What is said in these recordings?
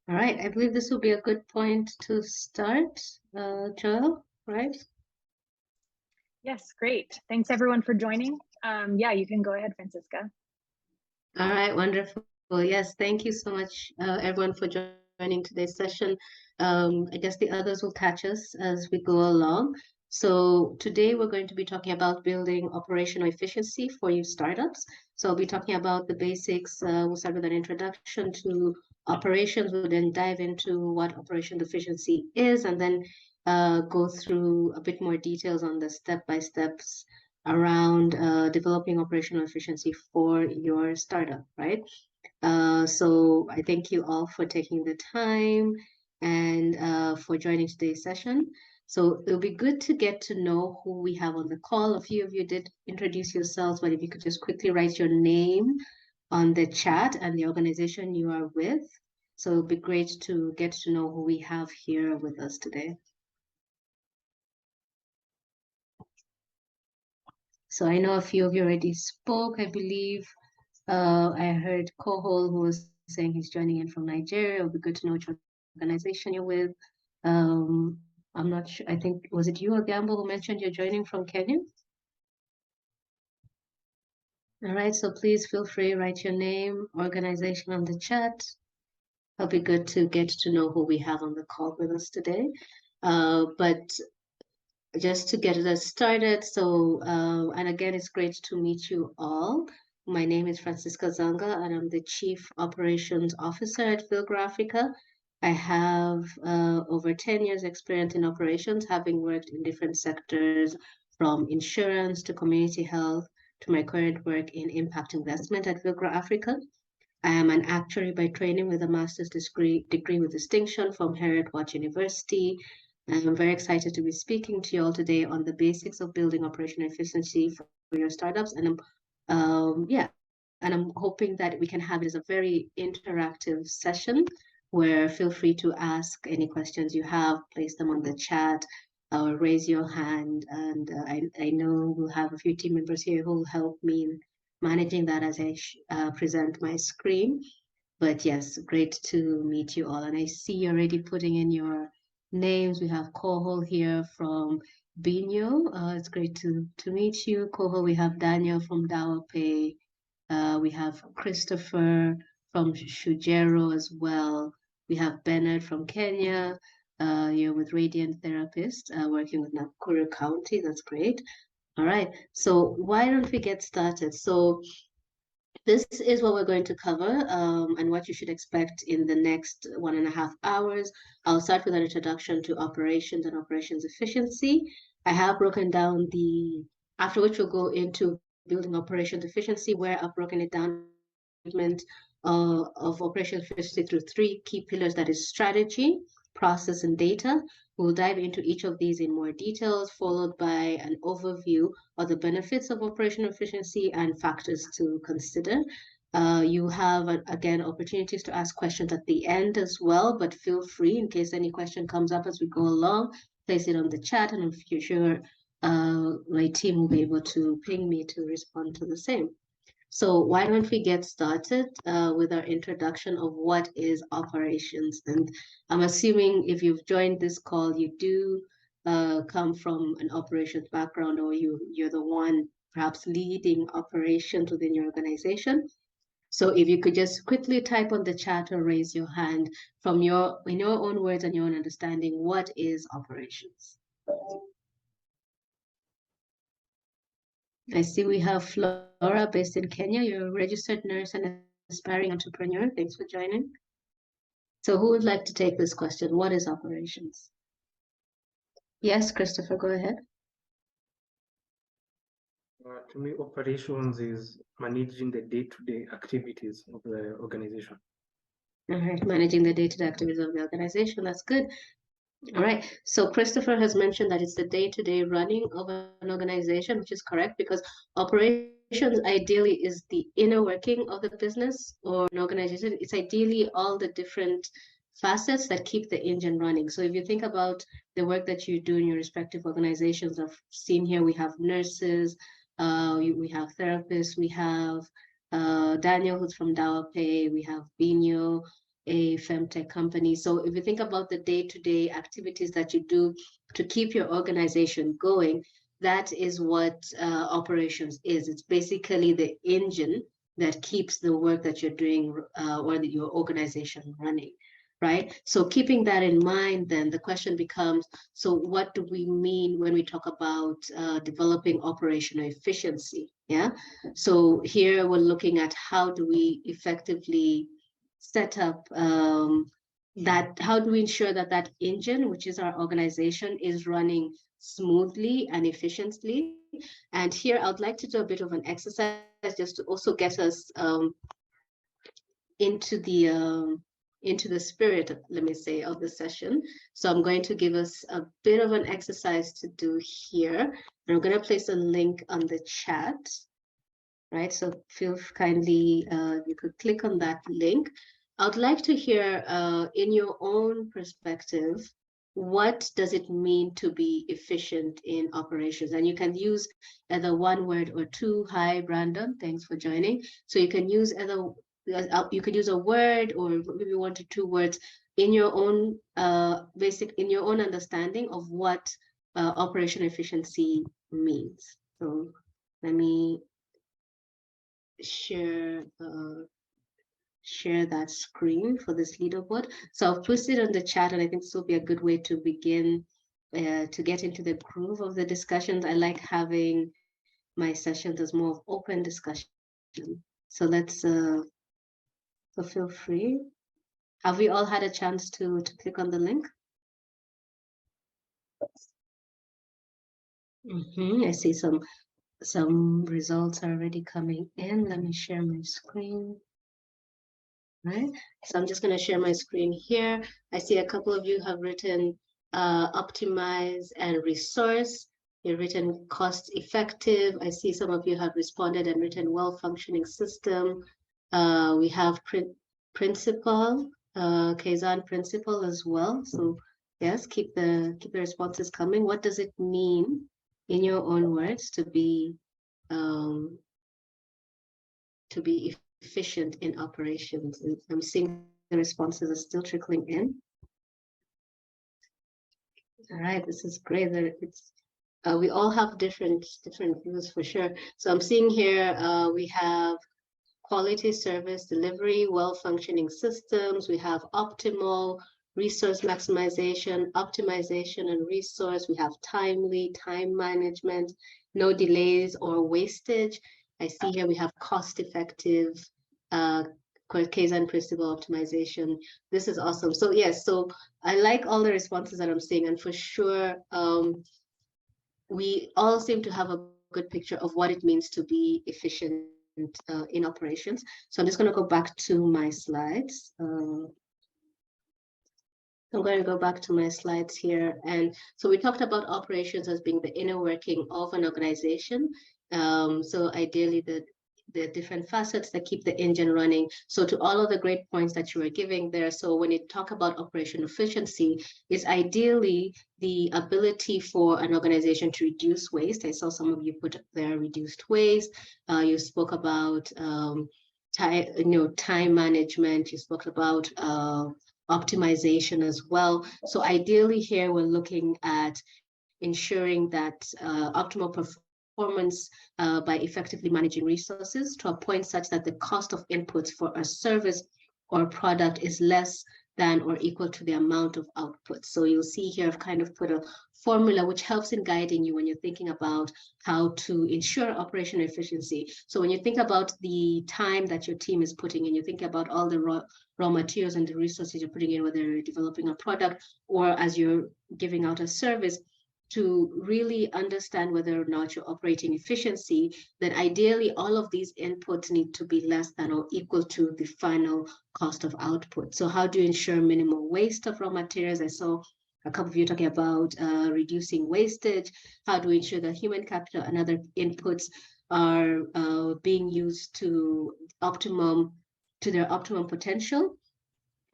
All right, I believe this will be a good point to start, Joel, right? Yes, great. Thanks everyone for joining. Yeah, you can go ahead, Francisca. All right, wonderful. Yes, thank you so much, everyone, for joining today's session. I guess the others will catch us as we go along. So today we're going to be talking about building operational efficiency for your startups. So I'll be talking about the basics. We'll start with an introduction to operations. We'll then dive into what operational efficiency is, and then go through a bit more details on the step-by-steps around developing operational efficiency for your startup, right? So I thank you all for taking the time and for joining today's session. So it'll be good to get to know who we have on the call. A few of you did introduce yourselves, but if you could just quickly write your name on the chat and the organization you are with. So it'll be great to get to know who we have here with us today. So I know a few of you already spoke, I believe. I heard Kohol who was saying he's joining in from Nigeria. It would be good to know which organization you're with. I'm not sure. I think, was it you or Gamble who mentioned you're joining from Kenya? All right, so please feel free, write your name, organization on the chat. It'll be good to get to know who we have on the call with us today. But just to get us started, and again, it's great to meet you all. My name is Franciscah Nzanga, and I'm the Chief Operations Officer at Villgro Africa. I have over 10 years experience in operations, having worked in different sectors from insurance to community health to my current work in impact investment at Villgro Africa. I am an actuary by training with a master's degree with distinction from Heriot-Watt University. I'm very excited to be speaking to you all today on the basics of building operational efficiency for your startups. And I'm hoping that we can have it as a very interactive session where feel free to ask any questions you have, place them on the chat, or raise your hand. And I know we'll have a few team members here who will help me in managing that as I present my screen. But yes, great to meet you all. And I see you're already putting in your names. We have Kohol here from Binyo. It's great to meet you, Kohol. We have Daniel from Dawapay. We have Christopher from Shujero as well. We have Bernard from Kenya. You're with Radiant Therapist, working with Nakuru County. That's great. All right. So why don't we get started? So this is what we're going to cover and what you should expect in the next 1.5 hours. I'll start with an introduction to operations and operations efficiency. I have broken down after which we'll go into building operations efficiency, where I've broken it down of operations efficiency through 3 key pillars, that is strategy, process, and data. We'll dive into each of these in more details, followed by an overview of the benefits of operational efficiency and factors to consider. You have, again, opportunities to ask questions at the end as well, but feel free in case any question comes up as we go along, place it on the chat, and I'm sure my team will be able to ping me to respond to the same. So why don't we get started with our introduction of what is operations? And I'm assuming if you've joined this call, you do come from an operations background, or you're the one perhaps leading operations within your organization. So if you could just quickly type on the chat or raise your hand in your own words and your own understanding, what is operations? I see we have Flora based in Kenya. You're a registered nurse and aspiring entrepreneur. Thanks for joining. So who would like to take this question? What is operations? Yes, Christopher, go ahead. To me, operations is managing the day-to-day activities of the organization. All right, managing the day-to-day activities of the organization. That's good. All right. So Christopher has mentioned that it's the day-to-day running of an organization, which is correct, because operations ideally is the inner working of the business or an organization. It's ideally all the different facets that keep the engine running. So if you think about the work that you do in your respective organizations, I've seen here we have nurses, we have therapists, we have Daniel who's from Dawapay, we have Binyo, a femtech company. So if you think about the day-to-day activities that you do to keep your organization going, that is what operations is. It's basically the engine that keeps the work that you're doing or your organization running, right? So keeping that in mind, then the question becomes, so what do we mean when we talk about developing operational efficiency? Yeah. So here we're looking at how do we effectively set up that, how do we ensure that that engine, which is our organization, is running smoothly and efficiently. And here I'd like to do a bit of an exercise just to also get us into the spirit, let me say, of the session. So I'm going to give us a bit of an exercise to do here. And I'm going to place a link on the chat, right? So feel kindly, you could click on that link. I'd like to hear in your own perspective, what does it mean to be efficient in operations? And you can use either one word or two. Hi, Brandon, thanks for joining. So you can use either, you could use a word or maybe 1 to 2 words in your own in your own understanding of what operational efficiency means. So let me share that screen for this leaderboard. So I'll post it on the chat, and I think this will be a good way to begin to get into the groove of the discussions. I like having my sessions as more of open discussion. So let's so feel free. Have we all had a chance to click on the link? I see some results are already coming in. Let me share my screen. Right, so I'm just going to share my screen here. I see a couple of you have written optimize and resource. You've written cost effective. I see some of you have responded and written well-functioning system. We have principle, Kazan principle as well. So yes, keep the responses coming. What does it mean, in your own words, to be efficient in operations? And I'm seeing the responses are still trickling in. All right, this is great. It's we all have different views for sure. So I'm seeing here we have quality service delivery, well-functioning systems. We have optimal, resource maximization, optimization and resource. We have timely, time management, no delays or wastage. I see here we have cost-effective, Kaizen principle optimization. This is awesome. So yes, so I like all the responses that I'm seeing, and for sure, we all seem to have a good picture of what it means to be efficient in operations. So I'm just going to go back to my slides. I'm going to go back to my slides here. And so we talked about operations as being the inner working of an organization. So ideally, the different facets that keep the engine running. So to all of the great points that you were giving there, so when you talk about operational efficiency, is ideally the ability for an organization to reduce waste. I saw some of you put there reduced waste. You spoke about time management. You spoke about optimization as well. So ideally here we're looking at ensuring that optimal performance by effectively managing resources to a point such that the cost of inputs for a service or product is less than or equal to the amount of output. So you'll see here I've kind of put a formula which helps in guiding you when you're thinking about how to ensure operational efficiency. So when you think about the time that your team is putting in, you think about all the raw materials and the resources you're putting in, whether you're developing a product or as you're giving out a service, to really understand whether or not you're operating efficiency, then ideally all of these inputs need to be less than or equal to the final cost of output. So how do you ensure minimal waste of raw materials? I saw a couple of you talking about reducing wastage. How do we ensure that human capital and other inputs are being used to their optimum potential,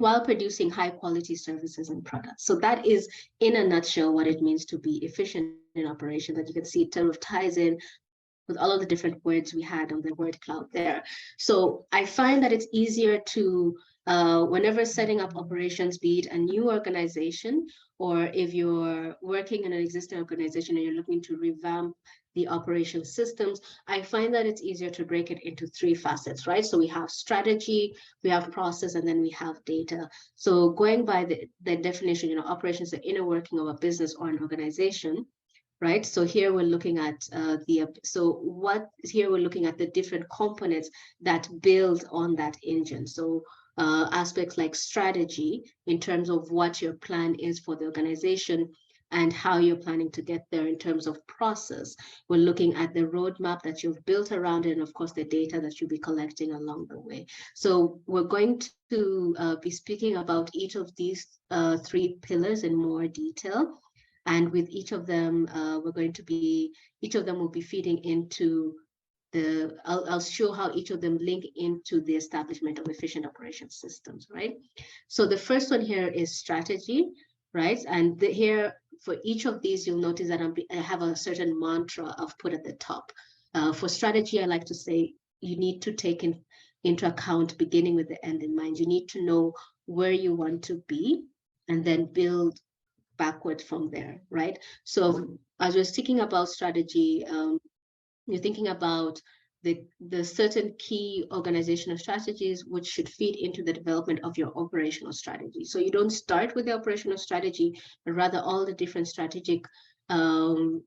while producing high quality services and products? So that is, in a nutshell, what it means to be efficient in operation. That you can see it sort of ties in with all of the different words we had on the word cloud there. So I find that it's easier to, whenever setting up operations, be it a new organization, or if you're working in an existing organization and you're looking to revamp the operation systems, I find that it's easier to break it into 3 facets, right? So we have strategy, we have process, and then we have data. So going by the definition, operations, the inner working of a business or an organization, right? So here we're looking at we're looking at the different components that build on that engine. So aspects like strategy in terms of what your plan is for the organization and how you're planning to get there. In terms of process, we're looking at the roadmap that you've built around it, and of course the data that you'll be collecting along the way. So we're going to be speaking about each of these 3 pillars in more detail. And with each of them, each of them will be feeding into I'll show how each of them link into the establishment of efficient operation systems, right? So the first one here is strategy, right? And here, for each of these, you'll notice that I have a certain mantra I've put at the top. For strategy, I like to say you need to take into account beginning with the end in mind. You need to know where you want to be and then build backward from there, right? So as we're speaking about strategy, you're thinking about the certain key organizational strategies which should feed into the development of your operational strategy. So you don't start with the operational strategy, but rather all the different strategic plans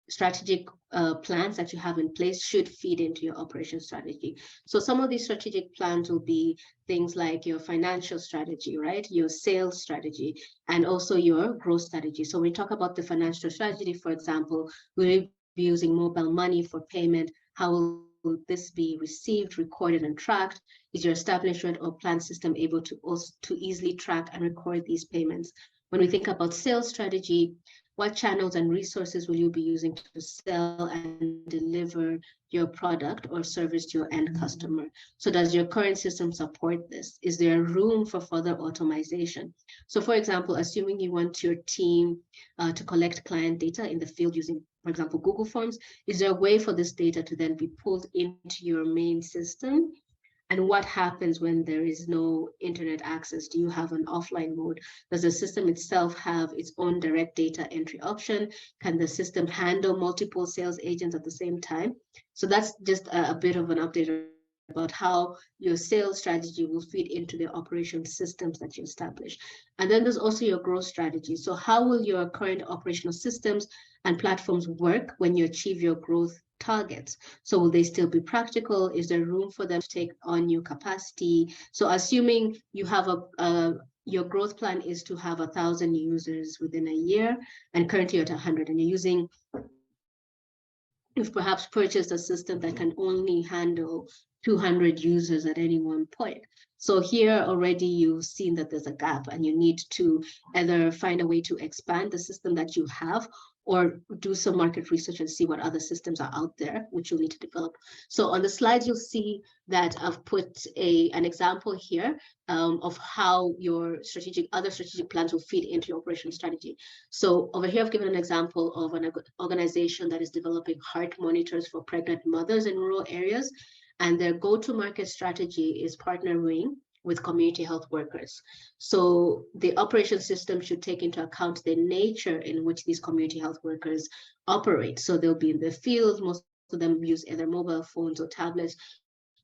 that you have in place should feed into your operation strategy. So some of these strategic plans will be things like your financial strategy, right? Your sales strategy, and also your growth strategy. So when we talk about the financial strategy, for example, we'll be using mobile money for payment. How will this be received, recorded, and tracked? Is your establishment or plan system able to easily track and record these payments? When we think about sales strategy, what channels and resources will you be using to sell and deliver your product or service to your end customer? So does your current system support this? Is there room for further automation? So for example, assuming you want your team to collect client data in the field using, for example, Google Forms, is there a way for this data to then be pulled into your main system? And what happens when there is no internet access? Do you have an offline mode? Does the system itself have its own direct data entry option? Can the system handle multiple sales agents at the same time? So that's just a bit of an update about how your sales strategy will feed into the operation systems that you establish. And then there's also your growth strategy. So how will your current operational systems and platforms work when you achieve your growth targets? So will they still be practical? Is there room for them to take on new capacity? So assuming you have your growth plan is to have 1,000 users within a year, and currently you're at 100, and you've perhaps purchased a system that can only handle 200 users at any one point. So here already you've seen that there's a gap, and you need to either find a way to expand the system that you have, or do some market research and see what other systems are out there, which you'll need to develop. So on the slides, you'll see that I've put an example here of how your other strategic plans will feed into your operational strategy. So over here, I've given an example of an organization that is developing heart monitors for pregnant mothers in rural areas. And their go-to-market strategy is partnering with community health workers. So the operation system should take into account the nature in which these community health workers operate. So they'll be in the field. Most of them use either mobile phones or tablets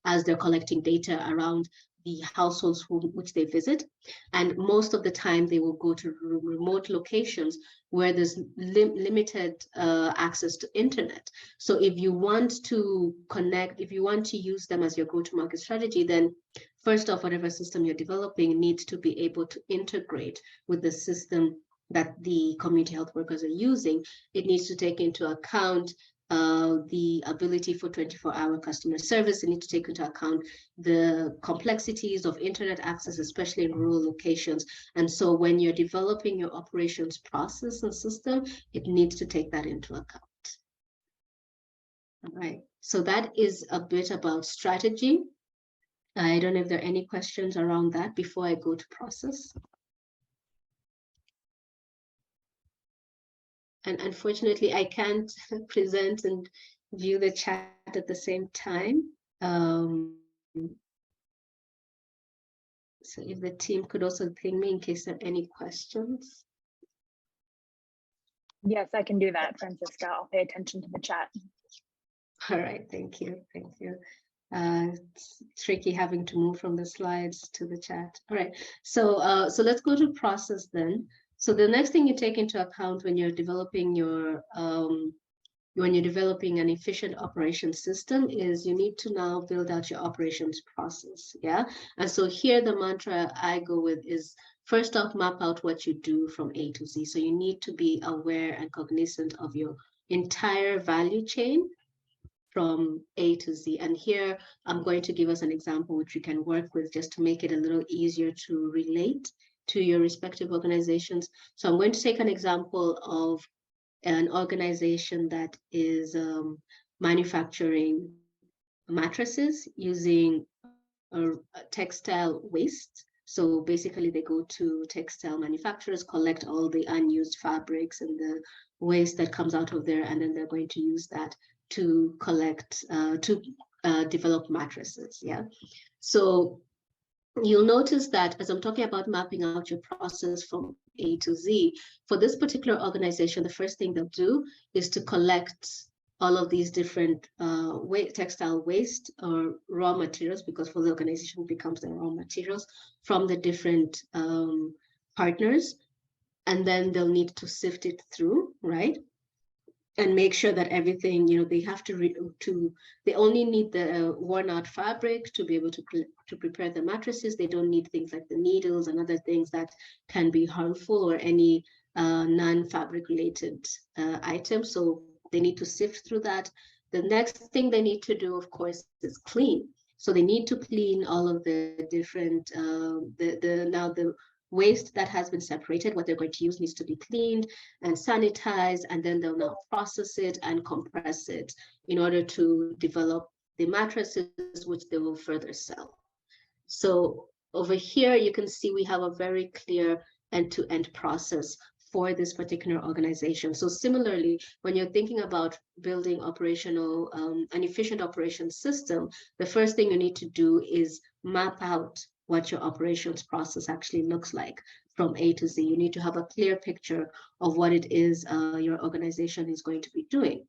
as they're collecting data around the households which they visit. And most of the time they will go to remote locations where there's limited access to internet. So if you want to connect, if you want to use them as your go-to-market strategy, then first off, whatever system you're developing needs to be able to integrate with the system that the community health workers are using. It needs to take into account the ability for 24-hour customer service. You need to take into account the complexities of internet access, especially in rural locations. And so when you're developing your operations process and system, it needs to take that into account. All right, so that is a bit about strategy. I don't know if there are any questions around that before I go to process. And unfortunately, I can't present and view the chat at the same time. So if the team could also ping me in case there are any questions. Yes, I can do that, Francisca. I'll pay attention to the chat. All right, thank you, thank you. It's tricky having to move from the slides to the chat. All right, so so let's go to process then. So the next thing you take into account when you're developing your an efficient operation system is you need to now build out your operations process. Yeah. And so here the mantra I go with is first off, map out what you do from A to Z. So you need to be aware and cognizant of your entire value chain from A to Z. And here I'm going to give us an example which we can work with just to make it a little easier to relate to your respective organizations. So I'm going to take an example of an organization that is manufacturing mattresses using textile waste. So basically they go to textile manufacturers, collect all the unused fabrics and the waste that comes out of there, and then they're going to use that to develop mattresses. Yeah. So you'll notice that as I'm talking about mapping out your process from A to Z, for this particular organization, the first thing they'll do is to collect all of these different textile waste or raw materials, because for the organization it becomes the raw materials from the different partners, and then they'll need to sift it through, right? And make sure that everything, they have they only need the worn out fabric to be able to prepare the mattresses. They don't need things like the needles and other things that can be harmful or any non-fabric related items. So they need to sift through that. The next thing they need to do, of course, is clean. So they need to clean all of the different, the waste that has been separated. What they're going to use needs to be cleaned and sanitized, and then they'll now process it and compress it in order to develop the mattresses, which they will further sell. So over here, you can see we have a very clear end-to-end process for this particular organization. So similarly, when you're thinking about building an efficient operation system, the first thing you need to do is map out what your operations process actually looks like from A to Z. You need to have a clear picture of what it is your organization is going to be doing.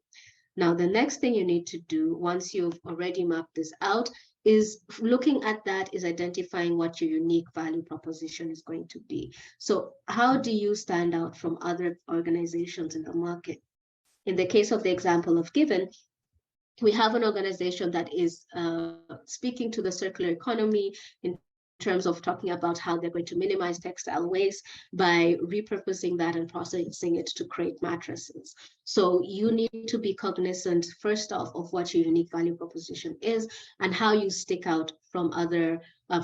Now, the next thing you need to do once you've already mapped this out is looking at that is identifying what your unique value proposition is going to be. So how do you stand out from other organizations in the market? In the case of the example of Given, we have an organization that is speaking to the circular economy in terms of talking about how they're going to minimize textile waste by repurposing that and processing it to create mattresses. So you need to be cognizant, first off, of what your unique value proposition is and how you stick out from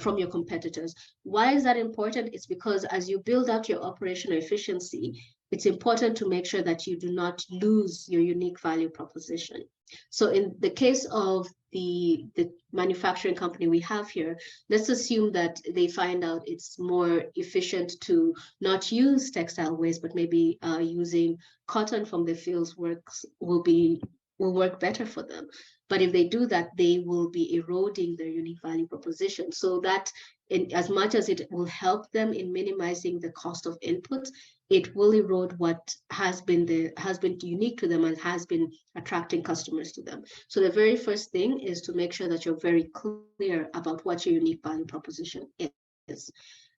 from your competitors. Why is that important? It's because as you build out your operational efficiency, it's important to make sure that you do not lose your unique value proposition. So in the case of the manufacturing company we have here, let's assume that they find out it's more efficient to not use textile waste, but maybe using cotton from the fields will work better for them. But if they do that, they will be eroding their unique value proposition. So that as much as it will help them in minimizing the cost of input, it will erode what has been unique to them and has been attracting customers to them. So the very first thing is to make sure that you're very clear about what your unique value proposition is.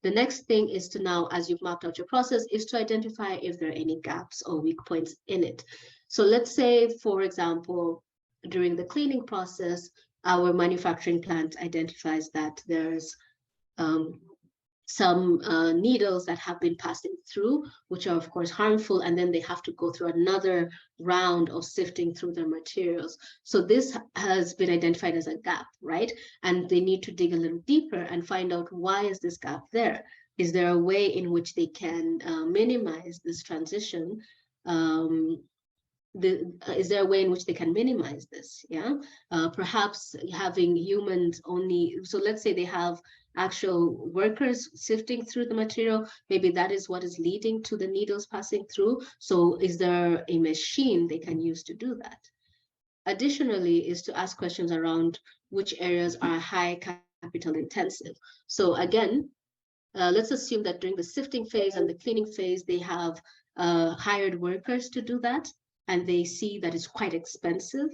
The next thing is to now, as you've mapped out your process, is to identify if there are any gaps or weak points in it. So let's say, for example, during the cleaning process, our manufacturing plant identifies that there's some needles that have been passing through, which are of course harmful, and then they have to go through another round of sifting through their materials. So this has been identified as a gap, right? And they need to dig a little deeper and find out, why is this gap there? Is there a way in which they can minimize this transition? Is there a way in which they can minimize this? Yeah, perhaps having humans only. So let's say they have actual workers sifting through the material. Maybe that is what is leading to the needles passing through. So is there a machine they can use to do that? additionally is to ask questions around which areas are high capital intensive. So again, let's assume that during the sifting phase and the cleaning phase, they have hired workers to do that, and they see that it's quite expensive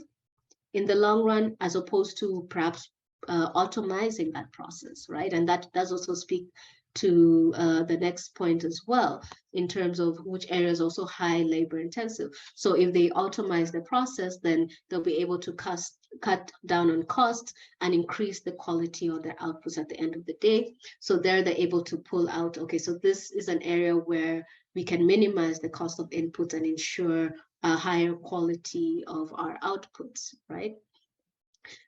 in the long run, as opposed to perhaps automizing that process, right? And that does also speak to the next point as well, in terms of which areas also high labor intensive. So if they automate the process, then they'll be able to cut down on costs and increase the quality of their outputs at the end of the day. So there they're able to pull out, okay, so this is an area where we can minimize the cost of input and ensure a higher quality of our outputs, right?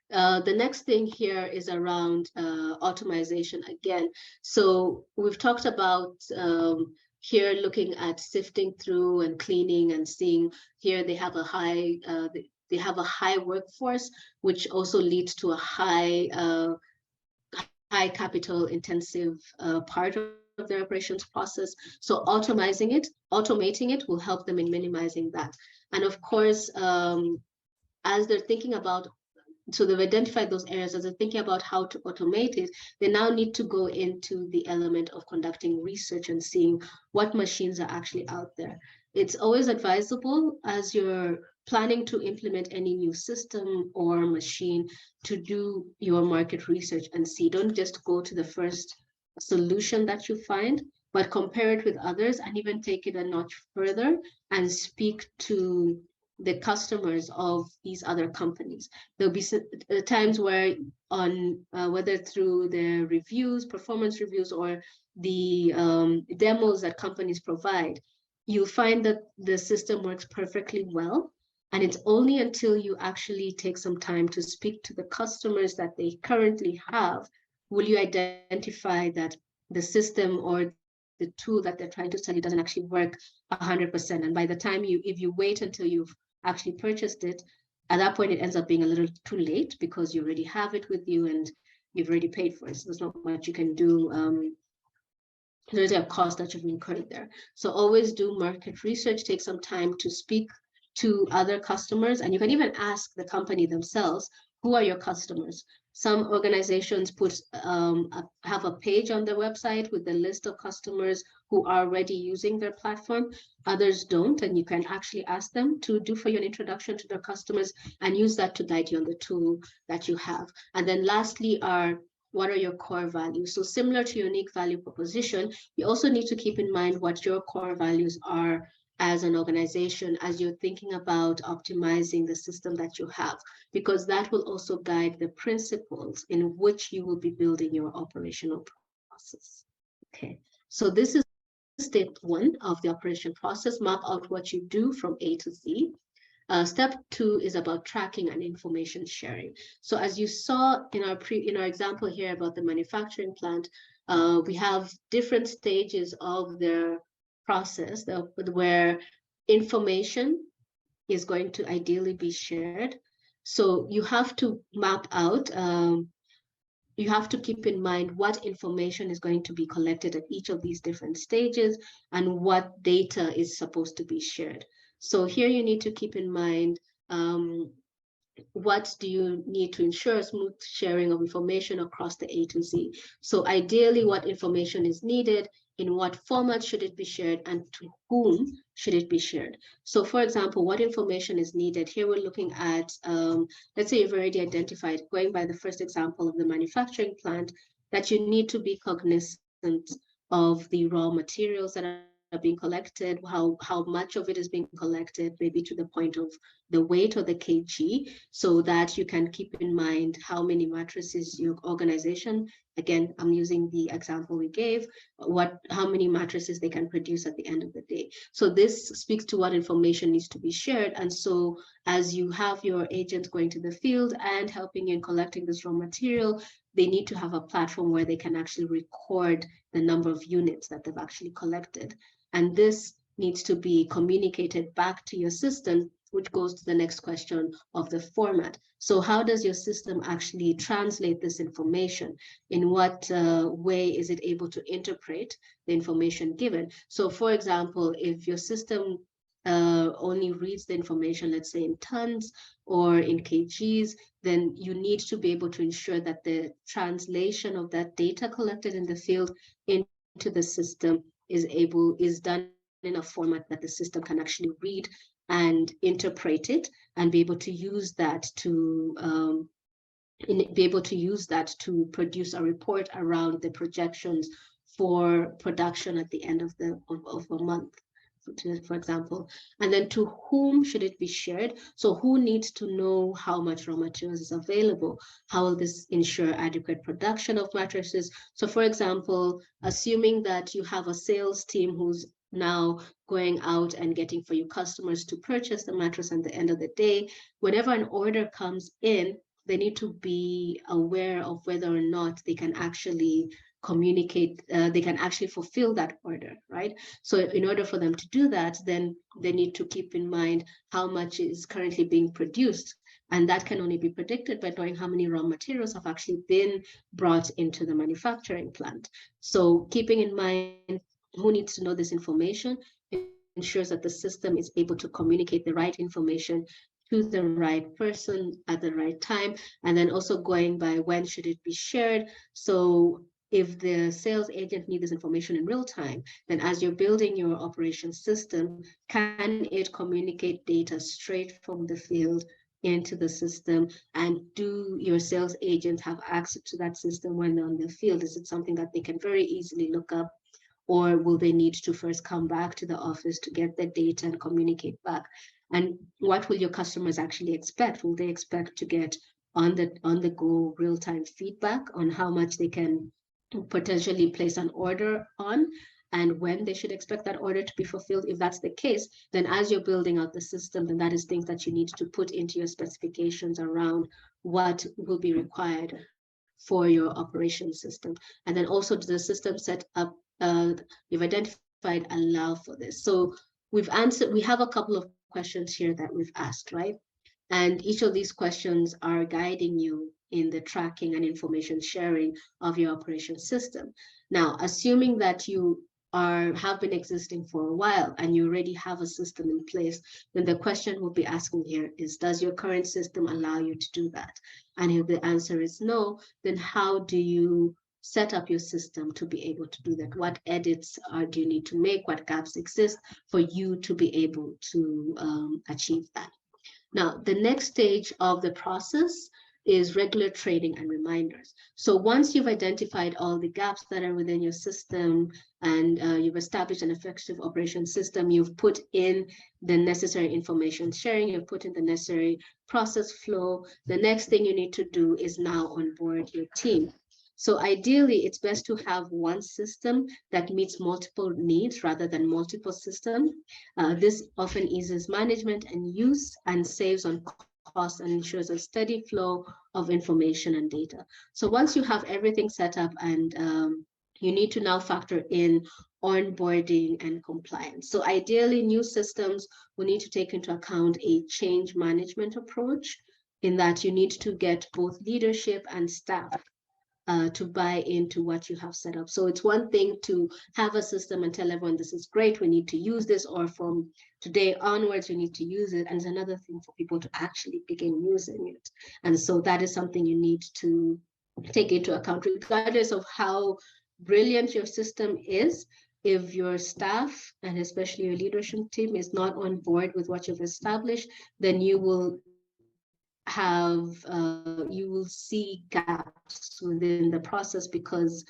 The next thing here is around automation again. So we've talked about here looking at sifting through and cleaning and seeing here they have a high they have a high workforce, which also leads to a high capital intensive part of their operations process. So automating it will help them in minimizing that. And of course, as they're thinking about, so they've identified those areas, as they're thinking about how to automate it, they now need to go into the element of conducting research and seeing what machines are actually out there. It's always advisable, as you're planning to implement any new system or machine, to do your market research and see. Don't just go to the first solution that you find, but compare it with others and even take it a notch further and speak to the customers of these other companies. There'll be times where whether through their reviews, performance reviews, or the demos that companies provide, you'll find that the system works perfectly well. And it's only until you actually take some time to speak to the customers that they currently have, will you identify that the system or the tool that they're trying to sell you doesn't actually work 100%. And by the time if you wait until you've actually purchased it, at that point it ends up being a little too late, because you already have it with you and you've already paid for it. So there's not much you can do. There's a cost that you've incurred there. So always do market research, take some time to speak to other customers, and you can even ask the company themselves, who are your customers? Some organizations have a page on their website with the list of customers who are already using their platform. Others don't, and you can actually ask them to do for you an introduction to their customers and use that to guide you on the tool that you have. And then lastly what are your core values? So similar to your unique value proposition, you also need to keep in mind what your core values are as an organization, as you're thinking about optimizing the system that you have, because that will also guide the principles in which you will be building your operational process. Okay, so this is step one of the operation process. Map out what you do from A to Z. Step two is about tracking and information sharing. So as you saw in our example here about the manufacturing plant, we have different stages of their process where information is going to ideally be shared. So you have to map out, you have to keep in mind what information is going to be collected at each of these different stages and what data is supposed to be shared. So here you need to keep in mind, what do you need to ensure smooth sharing of information across the A to Z? So ideally, what information is needed, in what format should it be shared, and to whom should it be shared? So for example, what information is needed? Here we're looking at, let's say you've already identified, going by the first example of the manufacturing plant, that you need to be cognizant of the raw materials that are being collected, how much of it is being collected, maybe to the point of the weight or the kg, so that you can keep in mind how many mattresses your organization, again, I'm using the example we gave, how many mattresses they can produce at the end of the day. So this speaks to what information needs to be shared. And so as you have your agents going to the field and helping you in collecting this raw material, they need to have a platform where they can actually record the number of units that they've actually collected. And this needs to be communicated back to your system, which goes to the next question of the format. So how does your system actually translate this information? In what way is it able to interpret the information given? So for example, if your system only reads the information, let's say in tons or in kgs, then you need to be able to ensure that the translation of that data collected in the field into the system is done in a format that the system can actually read and interpret it and be able to use that to produce a report around the projections for production at the end of a month, for example. And then to whom should it be shared? So who needs to know how much raw materials is available? How will this ensure adequate production of mattresses? So for example, assuming that you have a sales team who's now going out and getting for you customers to purchase the mattress at the end of the day, whenever an order comes in, they need to be aware of whether or not they can actually communicate, they can actually fulfill that order, right? So in order for them to do that, then they need to keep in mind how much is currently being produced. And that can only be predicted by knowing how many raw materials have actually been brought into the manufacturing plant. So keeping in mind who needs to know this information ensures that the system is able to communicate the right information to the right person at the right time, and then also going by when should it be shared. So if the sales agent needs this information in real time, then as you're building your operations system, can it communicate data straight from the field into the system? And do your sales agents have access to that system when they're on the field? Is it something that they can very easily look up? Or will they need to first come back to the office to get the data and communicate back? And what will your customers actually expect? Will they expect to get on the go real-time feedback on how much they can potentially place an order on and when they should expect that order to be fulfilled? If that's the case, then as you're building out the system, then that is things that you need to put into your specifications around what will be required for your operation system. And then also the system set up, you've identified allow for this. So we have a couple of questions here that we've asked, right? And each of these questions are guiding you in the tracking and information sharing of your operation system. Now, assuming that you have been existing for a while and you already have a system in place, then the question we'll be asking here is, does your current system allow you to do that? And if the answer is no, then how do you set up your system to be able to do that? What edits do you need to make? What gaps exist for you to be able to achieve that? Now, the next stage of the process is regular training and reminders. So once you've identified all the gaps that are within your system and you've established an effective operation system, you've put in the necessary information sharing, you've put in the necessary process flow, the next thing you need to do is now onboard your team. So ideally, it's best to have one system that meets multiple needs rather than multiple systems. This often eases management and use and saves on cost and ensures a steady flow of information and data. So once you have everything set up, and you need to now factor in onboarding and compliance. So ideally, new systems will need to take into account a change management approach, in that you need to get both leadership and staff to buy into what you have set up. So it's one thing to have a system and tell everyone this is great, we need to use this, or from today onwards we need to use it. And it's another thing for people to actually begin using it. And so that is something you need to take into account, regardless of how brilliant your system is. If your staff and especially your leadership team is not on board with what you've established, then you will see gaps within the process because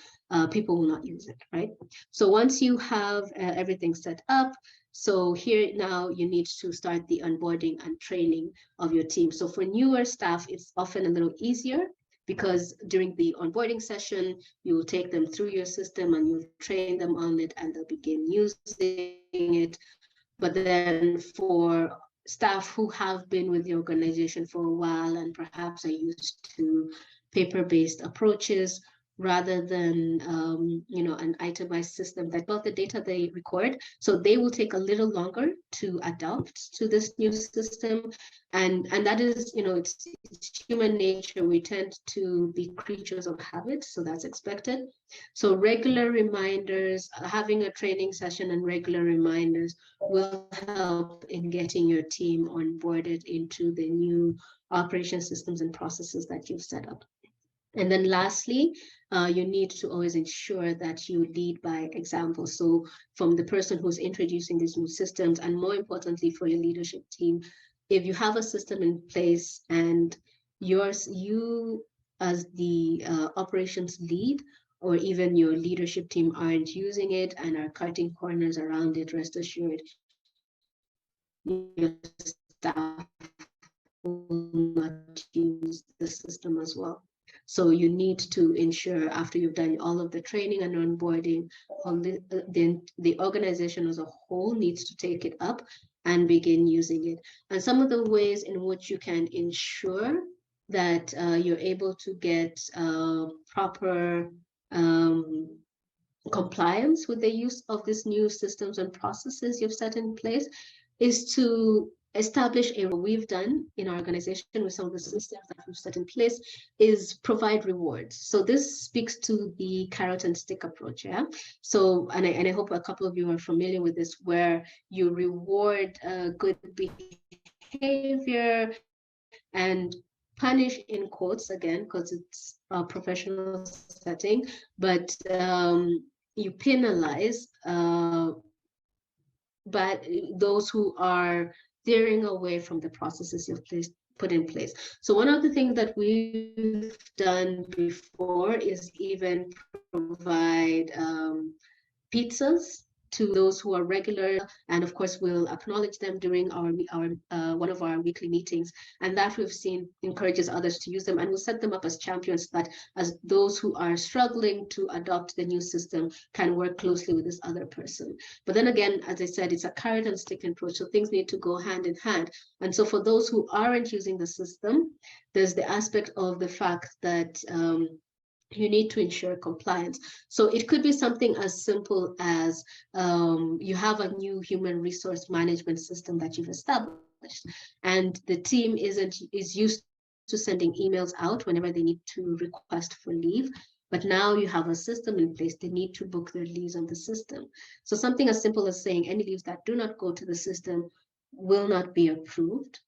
people will not use it, right? So once you have everything set up, so here now you need to start the onboarding and training of your team. So for newer staff, it's often a little easier because during the onboarding session, you will take them through your system and you'll train them on it and they'll begin using it. But then for staff who have been with the organization for a while and perhaps are used to paper-based approaches, rather than an itemized system that both the data they record. So they will take a little longer to adapt to this new system, and that is, it's human nature. We tend to be creatures of habit, so that's expected. So regular reminders, having a training session and regular reminders will help in getting your team onboarded into the new operation systems and processes that you've set up. And then lastly, you need to always ensure that you lead by example. So from the person who's introducing these new systems, and more importantly for your leadership team, if you have a system in place and you as the operations lead, or even your leadership team aren't using it and are cutting corners around it, rest assured, your staff will not use the system as well. So you need to ensure, after you've done all of the training and onboarding, then the organization as a whole needs to take it up and begin using it. And some of the ways in which you can ensure that you're able to get proper compliance with the use of these new systems and processes you've set in place is to establish what we've done in our organization with some of the systems that we've set in place is provide rewards. So this speaks to the carrot and stick approach, yeah? So, and I hope a couple of you are familiar with this, where you reward good behavior and punish, in quotes again, because it's a professional setting, but you penalize but those who are veering away from the processes you've put in place. So one of the things that we've done before is even provide pizzas to those who are regular, and of course we'll acknowledge them during our one of our weekly meetings, and that we've seen encourages others to use them, and we'll set them up as champions, that as those who are struggling to adopt the new system can work closely with this other person. But then again, as I said, it's a carrot and stick approach, so things need to go hand in hand. And so for those who aren't using the system, there's the aspect of the fact that you need to ensure compliance. So it could be something as simple as you have a new human resource management system that you've established, and the team is used to sending emails out whenever they need to request for leave. But now you have a system in place, they need to book their leaves on the system. So something as simple as saying any leaves that do not go to the system will not be approved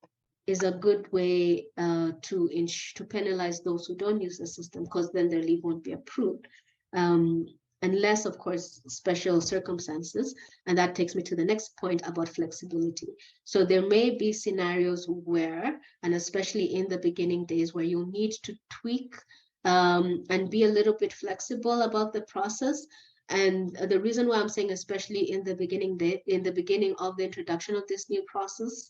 is a good way to penalize those who don't use the system, because then their leave won't be approved. Unless, of course, special circumstances. And that takes me to the next point about flexibility. So there may be scenarios where, and especially in the beginning days, where you'll need to tweak and be a little bit flexible about the process. And the reason why I'm saying especially in the beginning of the introduction of this new process,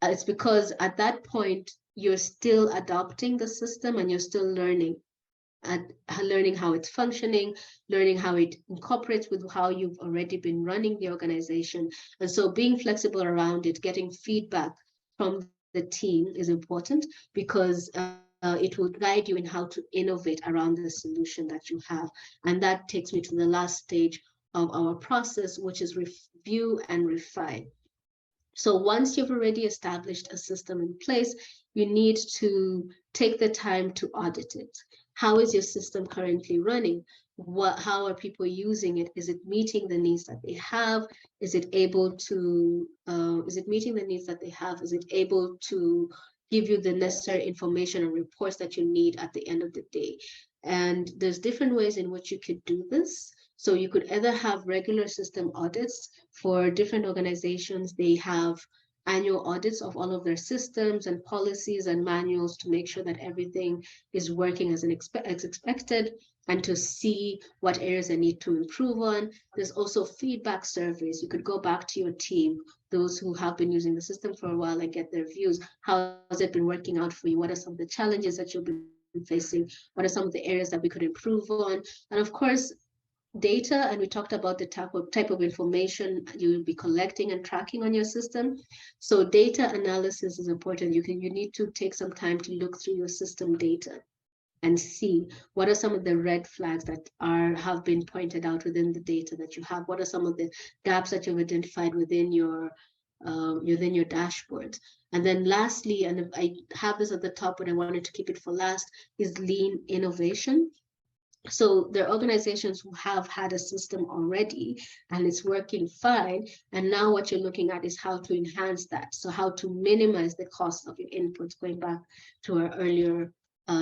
it's because at that point, you're still adopting the system and you're still learning how it's functioning, learning how it incorporates with how you've already been running the organization. And so being flexible around it, getting feedback from the team is important, because it will guide you in how to innovate around the solution that you have. And that takes me to the last stage of our process, which is review and refine. So once you've already established a system in place, you need to take the time to audit it. How is your system currently running? How are people using it? Is it meeting the needs that they have? Is it able to, is it meeting the needs that they have? Is it able to give you the necessary information and reports that you need at the end of the day? And there's different ways in which you could do this. So you could either have regular system audits. For different organizations, they have annual audits of all of their systems and policies and manuals to make sure that everything is working as expected, and to see what areas they need to improve on. There's also feedback surveys. You could go back to your team, those who have been using the system for a while, and get their views. How has it been working out for you? What are some of the challenges that you've been facing? What are some of the areas that we could improve on? And of course, data, and we talked about the type of information you will be collecting and tracking on your system. So data analysis is important. You need to take some time to look through your system data and see what are some of the red flags that have been pointed out within the data that you have. What are some of the gaps that you've identified within your dashboard? And then lastly, and I have this at the top, but I wanted to keep it for last, is lean innovation. So there are organizations who have had a system already and it's working fine. And now what you're looking at is how to enhance that. So how to minimize the cost of your inputs, going back to our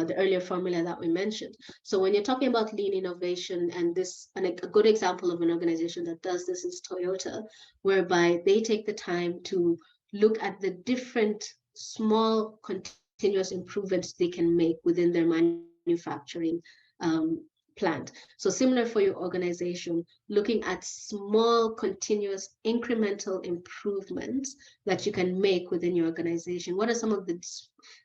the earlier formula that we mentioned. So when you're talking about lean innovation, and a good example of an organization that does this is Toyota, whereby they take the time to look at the different small continuous improvements they can make within their manufacturing plant. So similar for your organization, looking at small, continuous, incremental improvements that you can make within your organization. What are some of the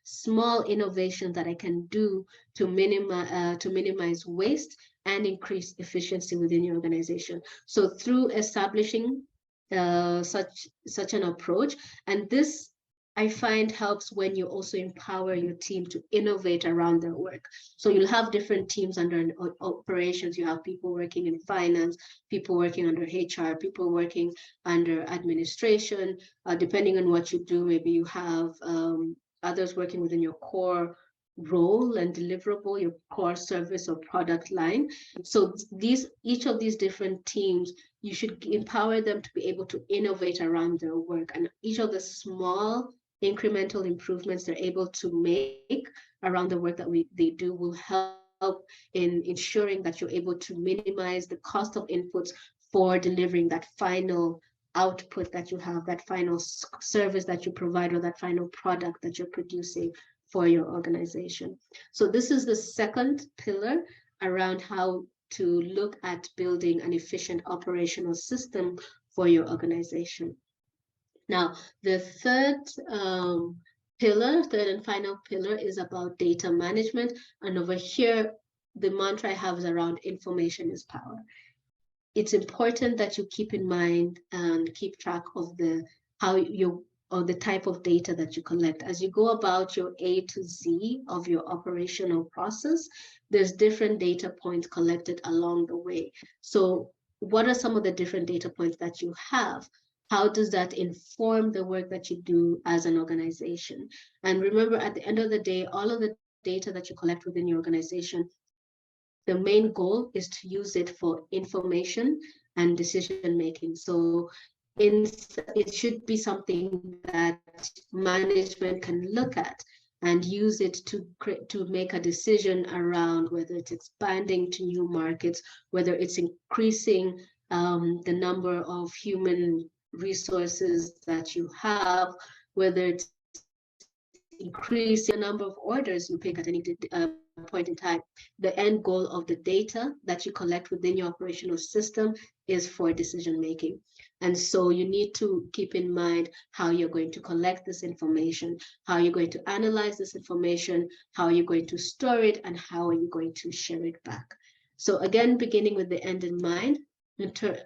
small innovations that I can do to minimize waste and increase efficiency within your organization? So through establishing such an approach, and this I find helps when you also empower your team to innovate around their work. So you'll have different teams under operations. You have people working in finance, people working under HR, people working under administration. Depending on what you do, maybe you have others working within your core role and deliverable, your core service or product line. So each of these different teams, you should empower them to be able to innovate around their work, and each of the small incremental improvements they're able to make around the work that they do will help in ensuring that you're able to minimize the cost of inputs for delivering that final output that you have, that final service that you provide, or that final product that you're producing for your organization. So this is the second pillar around how to look at building an efficient operational system for your organization. Now, the third and final pillar is about data management. And over here, the mantra I have is around information is power. It's important that you keep in mind and keep track of the type of data that you collect. As you go about your A to Z of your operational process, there's different data points collected along the way. So what are some of the different data points that you have? How does that inform the work that you do as an organization? And remember, at the end of the day, all of the data that you collect within your organization, the main goal is to use it for information and decision making. So it should be something that management can look at and use it to make a decision around whether it's expanding to new markets, whether it's increasing the number of human resources that you have, whether it's increasing the number of orders you pick at any point in time. The end goal of the data that you collect within your operational system is for decision making. And so you need to keep in mind how you're going to collect this information, how you're going to analyze this information, how you're going to store it, and how are you going to share it back. So again, beginning with the end in mind,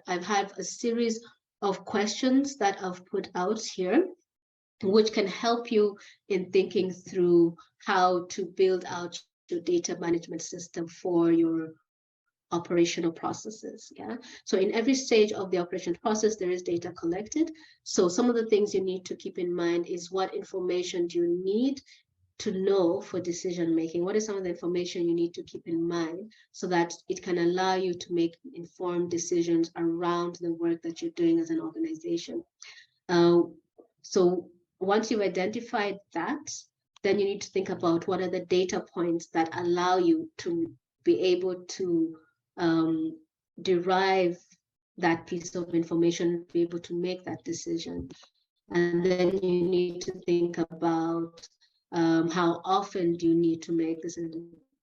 I've had a series of questions that I've put out here, which can help you in thinking through how to build out your data management system for your operational processes. So in every stage of the operation process, there is data collected. So some of the things you need to keep in mind is what information do you need to know for decision making? What is some of the information you need to keep in mind so that it can allow you to make informed decisions around the work that you're doing as an organization? So once you've identified that, then you need to think about what are the data points that allow you to be able to derive that piece of information, be able to make that decision. And then you need to think about how often do you need to make this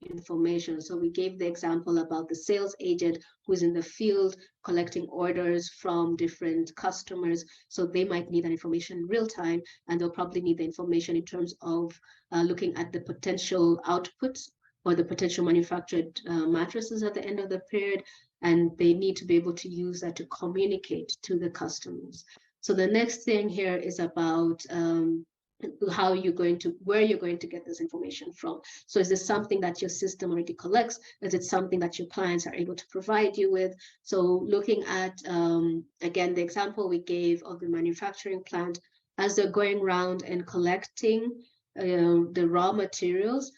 information. So we gave the example about the sales agent who's in the field collecting orders from different customers. So they might need that information in real time, and they'll probably need the information in terms of looking at the potential outputs or the potential manufactured mattresses at the end of the period, and they need to be able to use that to communicate to the customers. So the next thing here is about where you're going to get this information from. So is this something that your system already collects? Is it something that your clients are able to provide you with? So looking at, again, the example we gave of the manufacturing plant, as they're going around and collecting the raw materials,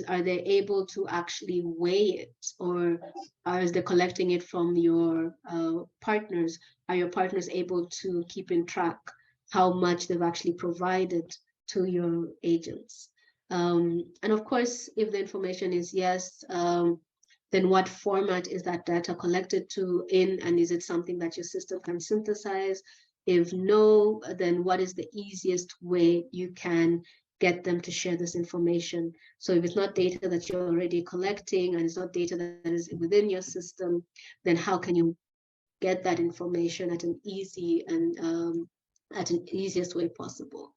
are they able to actually weigh it, or are they collecting it from your partners? Are your partners able to keep in track how much they've actually provided to your agents? And of course, if the information is yes, then what format is that data collected to in, and is it something that your system can synthesize? If no, then what is the easiest way you can get them to share this information? So if it's not data that you're already collecting and it's not data that is within your system, then how can you get that information at an easy and at an easiest way possible?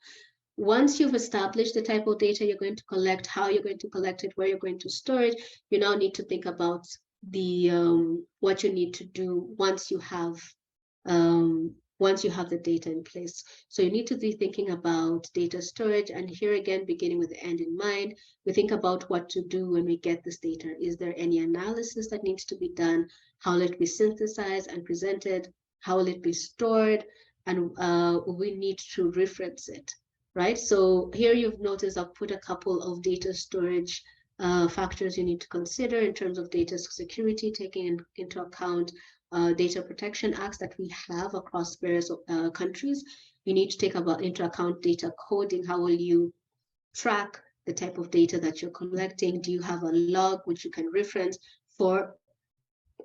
Once you've established the type of data you're going to collect, how you're going to collect it, where you're going to store it, you now need to think about the what you need to do once you have the data in place. So you need to be thinking about data storage, and here again, beginning with the end in mind, we think about what to do when we get this data. Is there any analysis that needs to be done? How will it be synthesized and presented? How will it be stored? And we need to reference it, right? So here you've noticed I've put a couple of data storage factors you need to consider in terms of data security, taking into account data protection acts that we have across various countries. You need to take into account data coding. How will you track the type of data that you're collecting? Do you have a log which you can reference for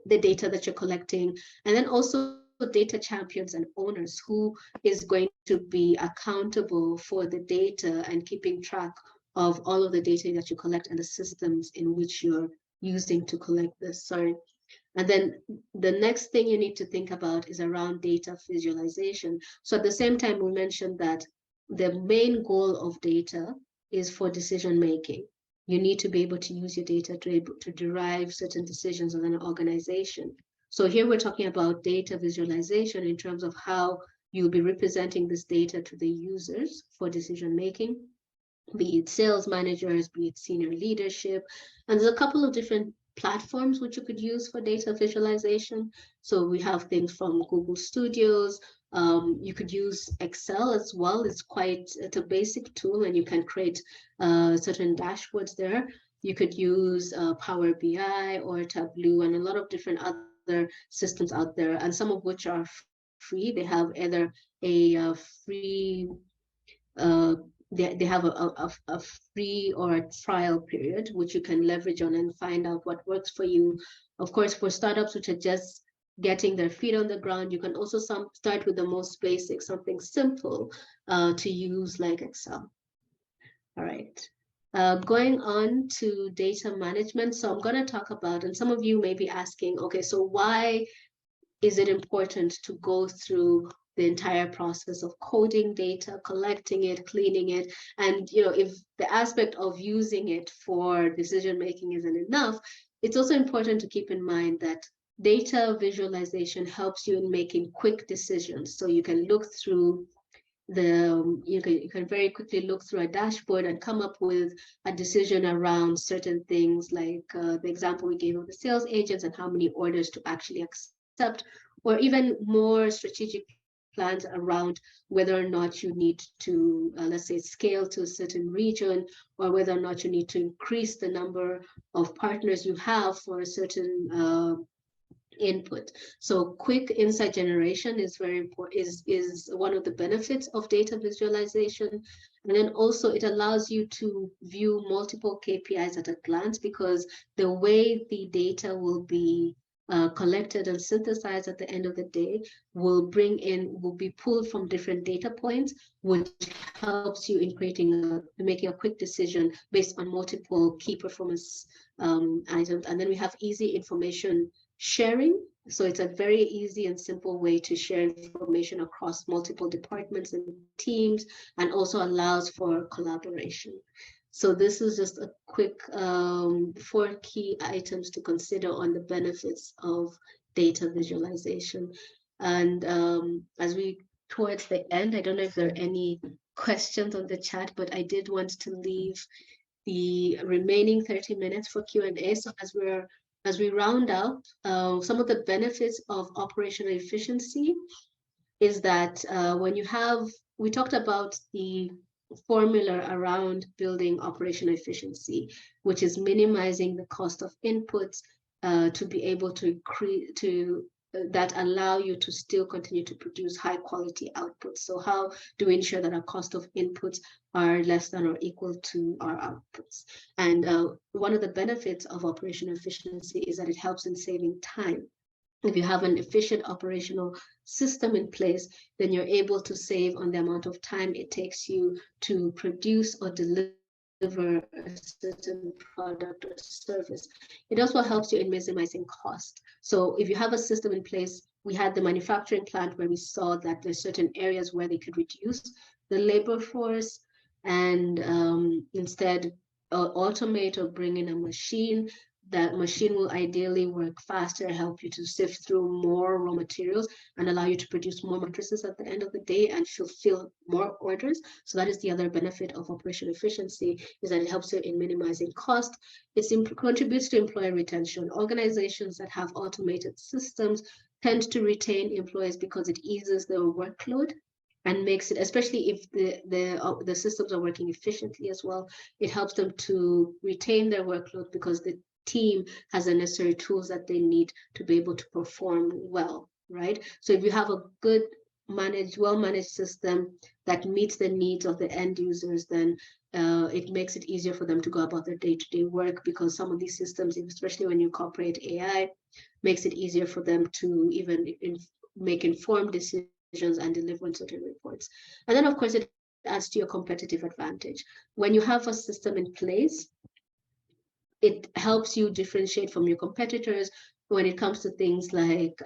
the data that you're collecting? And then also data champions and owners, who is going to be accountable for the data and keeping track of all of the data that you collect and the systems in which you're using to collect this. Sorry. And then the next thing you need to think about is around data visualization. So at the same time, we mentioned that the main goal of data is for decision making. You need to be able to use your data to derive certain decisions within an organization. So here we're talking about data visualization in terms of how you'll be representing this data to the users for decision making, be it sales managers, be it senior leadership. And there's a couple of different platforms which you could use for data visualization. So we have things from Google Studios. You could use Excel as well. It's a basic tool, and you can create certain dashboards there. You could use Power BI or Tableau and a lot of different other systems out there, and some of which are free. They have either a free they have a free or a trial period, which you can leverage on and find out what works for you. Of course, for startups which are just getting their feet on the ground, you can also start with the most basic, something simple to use like Excel. All right. Going on to data management. So I'm going to talk about, and some of you may be asking, okay, so why is it important to go through the entire process of coding data, collecting it, cleaning it? And if the aspect of using it for decision making isn't enough, it's also important to keep in mind that data visualization helps you in making quick decisions. So you can look through you can very quickly look through a dashboard and come up with a decision around certain things, like the example we gave of the sales agents and how many orders to actually accept, or even more strategic plans around whether or not you need to, let's say, scale to a certain region, or whether or not you need to increase the number of partners you have for a certain input. So quick insight generation is very important, is one of the benefits of data visualization. And then also it allows you to view multiple KPIs at a glance, because the way the data will be collected and synthesized at the end of the day will be pulled from different data points, which helps you in making a quick decision based on multiple key performance items. And then we have easy information sharing. So it's a very easy and simple way to share information across multiple departments and teams, and also allows for collaboration. So this is just a quick 4 key items to consider on the benefits of data visualization. And as we towards the end, I don't know if there are any questions on the chat, but I did want to leave the remaining 30 minutes for Q&A. So as we round up, some of the benefits of operational efficiency is that when you have, we talked about the formula around building operational efficiency, which is minimizing the cost of inputs to be able to that allow you to still continue to produce high quality outputs. So how do we ensure that our cost of inputs are less than or equal to our outputs? And one of the benefits of operational efficiency is that it helps in saving time. If you have an efficient operational system in place, then you're able to save on the amount of time it takes you to produce or deliver a certain product or service. It also helps you in minimizing cost. So if you have a system in place, we had the manufacturing plant where we saw that there's certain areas where they could reduce the labor force and instead automate or bring in a machine. That machine will ideally work faster, help you to sift through more raw materials and allow you to produce more mattresses at the end of the day and fulfill more orders. So that is the other benefit of operational efficiency, is that it helps you in minimizing cost. It contributes to employee retention. Organizations that have automated systems tend to retain employees because it eases their workload and makes it, especially if the systems are working efficiently as well, it helps them to retain their workload because the team has the necessary tools that they need to be able to perform well, right? So if you have a good well-managed system that meets the needs of the end users, then it makes it easier for them to go about their day-to-day work, because some of these systems, especially when you incorporate AI, makes it easier for them to even make informed decisions and deliver on certain reports. And then, of course, it adds to your competitive advantage. When you have a system in place, it helps you differentiate from your competitors when it comes to things like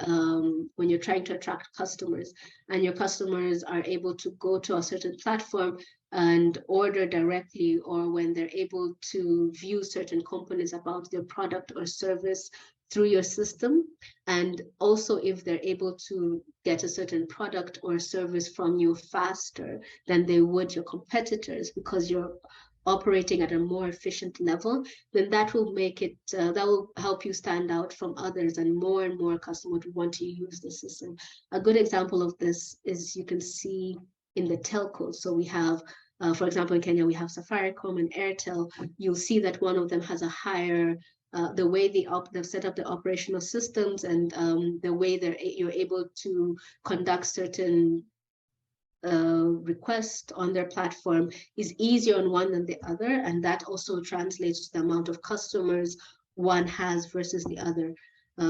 when you're trying to attract customers and your customers are able to go to a certain platform and order directly, or when they're able to view certain components about their product or service through your system. And also if they're able to get a certain product or service from you faster than they would your competitors, because you're operating at a more efficient level, then that will make it, that will help you stand out from others, and more customers would want to use the system. A good example of this is you can see in the telcos. So we have, for example, in Kenya, we have Safaricom and Airtel. You'll see that one of them has a higher, the way they've set up the operational systems and the way you're able to conduct certain request on their platform is easier on one than the other, and that also translates to the amount of customers one has versus the other.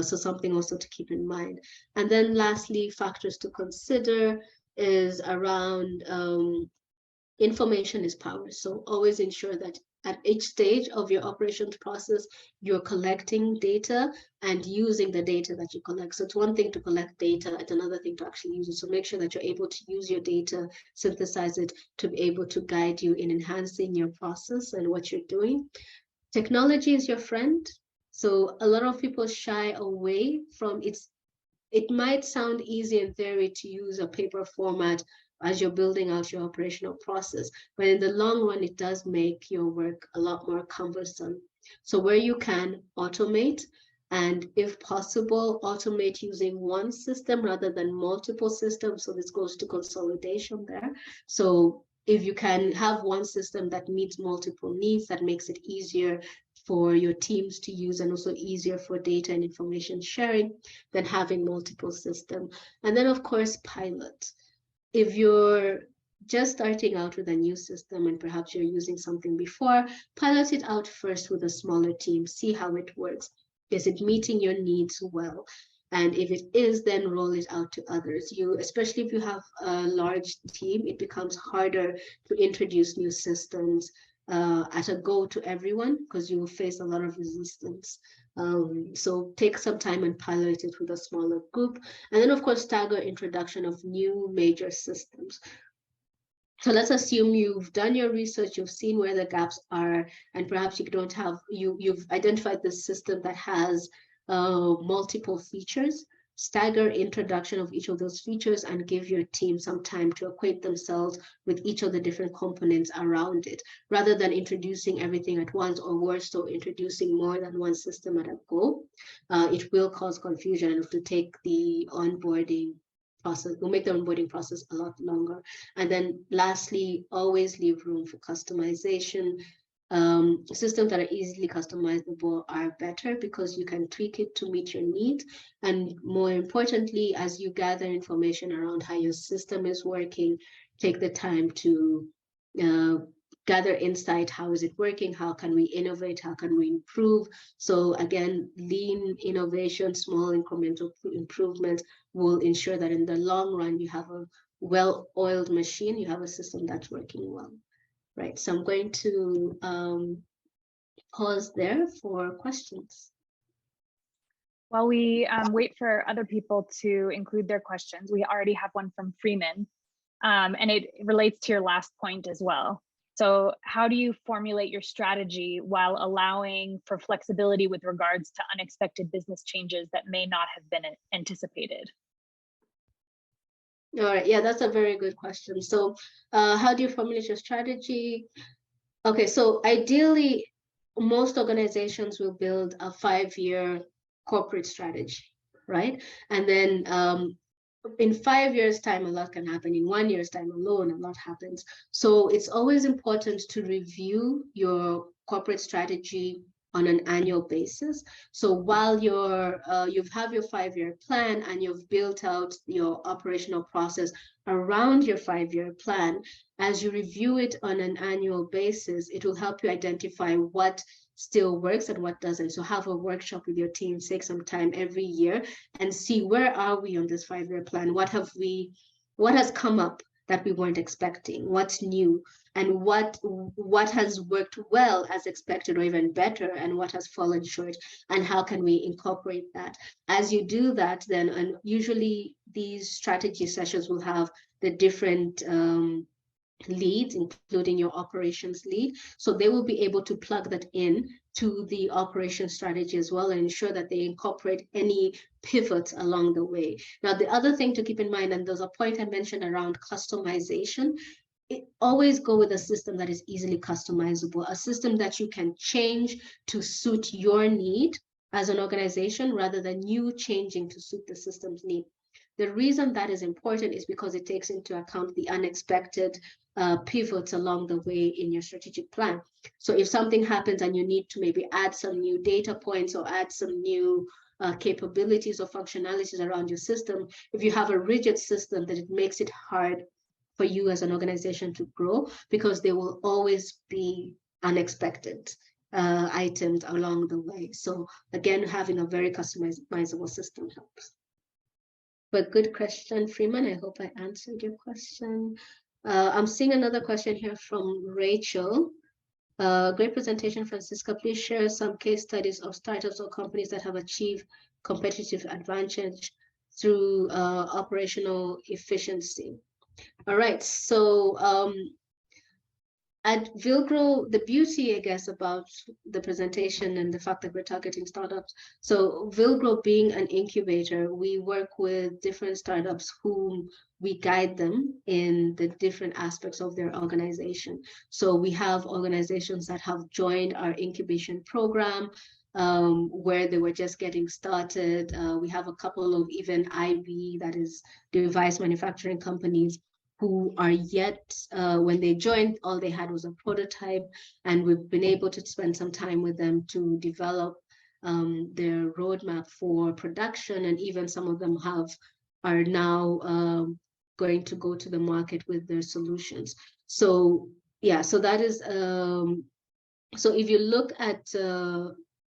So something also to keep in mind. And then lastly, factors to consider is around information is power. So always ensure that at each stage of your operations process, you're collecting data and using the data that you collect. So it's one thing to collect data, it's another thing to actually use it. So make sure that you're able to use your data, synthesize it to be able to guide you in enhancing your process and what you're doing. Technology is your friend. So a lot of people shy away from it. It might sound easy in theory to use a paper format as you're building out your operational process, but in the long run, it does make your work a lot more cumbersome. So where you can, automate, and if possible, automate using one system rather than multiple systems. So this goes to consolidation there. So if you can have one system that meets multiple needs, that makes it easier for your teams to use and also easier for data and information sharing than having multiple systems. And then, of course, pilot. If you're just starting out with a new system and perhaps you're using something before, pilot it out first with a smaller team, see how it works. Is it meeting your needs well? And if it is, then roll it out to others. Especially if you have a large team, it becomes harder to introduce new systems at a go to everyone, because you will face a lot of resistance. So take some time and pilot it with a smaller group. And then, of course, stagger introduction of new major systems. So let's assume you've done your research, you've seen where the gaps are, and perhaps you don't have, you've identified the system that has multiple features. stagger introduction of each of those features and give your team some time to acquaint themselves with each of the different components around it, rather than introducing everything at once, or worse, so introducing more than one system at a go. It will cause confusion and it will take the onboarding process, will make the onboarding process a lot longer. And then lastly, always leave room for customization. Systems that are easily customizable are better because you can tweak it to meet your needs. And more importantly, as you gather information around how your system is working, take the time to gather insight. How is it working? How can we innovate? How can we improve? So again, lean innovation, small incremental improvements will ensure that in the long run, you have a well-oiled machine, you have a system that's working well. Right, so I'm going to pause there for questions. While we wait for other people to include their questions, we already have one from Freeman, and it relates to your last point as well. So how do you formulate your strategy while allowing for flexibility with regards to unexpected business changes that may not have been anticipated? All right, yeah, that's a very good question. So how do you formulate your strategy? Okay, so ideally, most organizations will build a 5-year corporate strategy, right? And then in 5 years' time, a lot can happen. In 1 year's time alone, a lot happens. So it's always important to review your corporate strategy on an annual basis. So while you have your 5-year plan and you've built out your operational process around your 5-year plan, as you review it on an annual basis, it will help you identify what still works and what doesn't. So have a workshop with your team, take some time every year and see where are we on this 5-year plan? What has come up that we weren't expecting? What's new? And what has worked well as expected or even better, and what has fallen short, and how can we incorporate that? As you do that, then, and usually these strategy sessions will have the different leads, including your operations lead. So they will be able to plug that in to the operation strategy as well and ensure that they incorporate any pivots along the way. Now, the other thing to keep in mind, and there's a point I mentioned around customization, always go with a system that is easily customizable, a system that you can change to suit your need as an organization rather than you changing to suit the system's need. The reason that is important is because it takes into account the unexpected pivots along the way in your strategic plan. So if something happens and you need to maybe add some new data points or add some new capabilities or functionalities around your system, if you have a rigid system, then it makes it hard for you as an organization to grow because there will always be unexpected items along the way. So again, having a very customizable system helps. But good question, Freeman. I hope I answered your question. I'm seeing another question here from Rachel. Great presentation, Francisca. Please share some case studies of startups or companies that have achieved competitive advantage through operational efficiency. All right, so at Villgro, the beauty, I guess, about the presentation and the fact that we're targeting startups. So Villgro being an incubator, we work with different startups whom we guide them in the different aspects of their organization. So we have organizations that have joined our incubation program where they were just getting started. We have a couple of even IB, that is device manufacturing companies, who are yet, when they joined, all they had was a prototype, and we've been able to spend some time with them to develop their roadmap for production, and even some of them are now going to go to the market with their solutions. So yeah, so that is, so if you look at,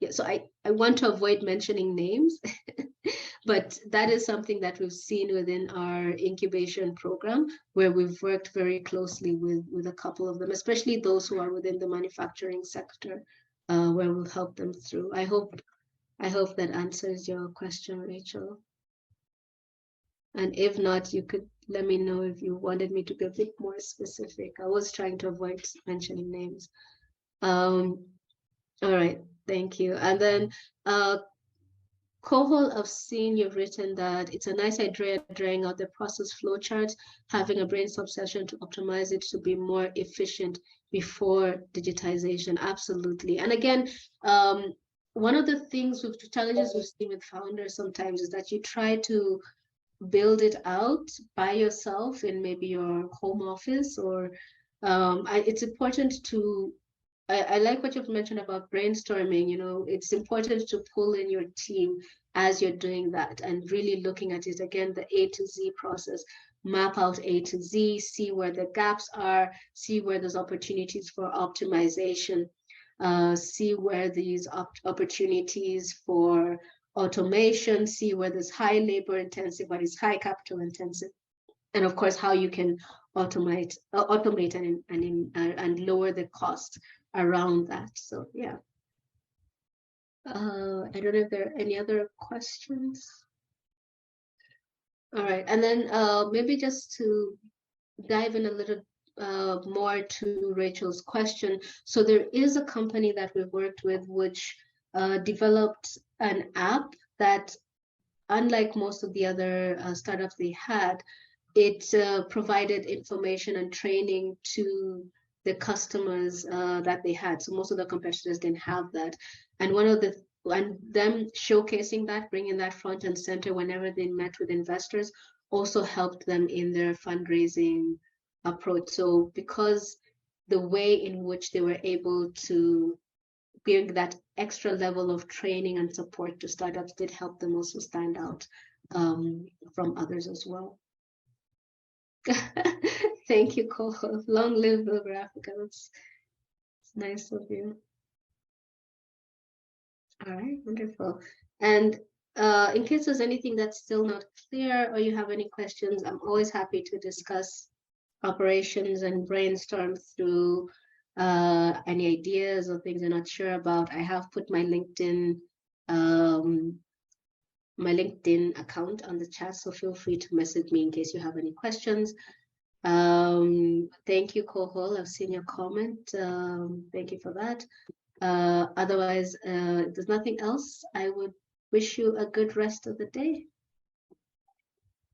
yeah, so I want to avoid mentioning names, but that is something that we've seen within our incubation program, where we've worked very closely with a couple of them, especially those who are within the manufacturing sector, where we'll help them through. I hope that answers your question, Rachel. And if not, you could let me know if you wanted me to be a bit more specific. I was trying to avoid mentioning names. All right, thank you. And then Kohol, I've seen you've written that it's a nice idea drawing out the process flowchart, having a brainstorm session to optimize it to be more efficient before digitization. Absolutely. And again, one of the things with the challenges we've seen with founders sometimes is that you try to build it out by yourself in maybe your home office, or it's important to I like what you've mentioned about brainstorming. You know, it's important to pull in your team as you're doing that and really looking at it again, the A to Z process. Map out A to Z, see where the gaps are, see where there's opportunities for optimization, see where these opportunities for automation, see where there's high labor intensive, but it's high capital intensive, and of course how you can automate and lower the cost around that. So yeah, I don't know if there are any other questions. All right, and then maybe just to dive in a little more to Rachel's question. So there is a company that we've worked with which developed an app that, unlike most of the other startups they had, it provided information and training to the customers that they had. So most of the competitors didn't have that. And them showcasing that, bringing that front and center whenever they met with investors, also helped them in their fundraising approach. So because the way in which they were able to give that extra level of training and support to startups did help them also stand out from others as well. Thank you, Kohol. Long live Villgro Africa. It's nice of you. All right, wonderful. And in case there's anything that's still not clear or you have any questions, I'm always happy to discuss operations and brainstorm through any ideas or things you're not sure about. I have put my LinkedIn account on the chat, so feel free to message me in case you have any questions. Thank you, Kohol. I've seen your comment. Thank you for that. Otherwise, if there's nothing else, I would wish you a good rest of the day.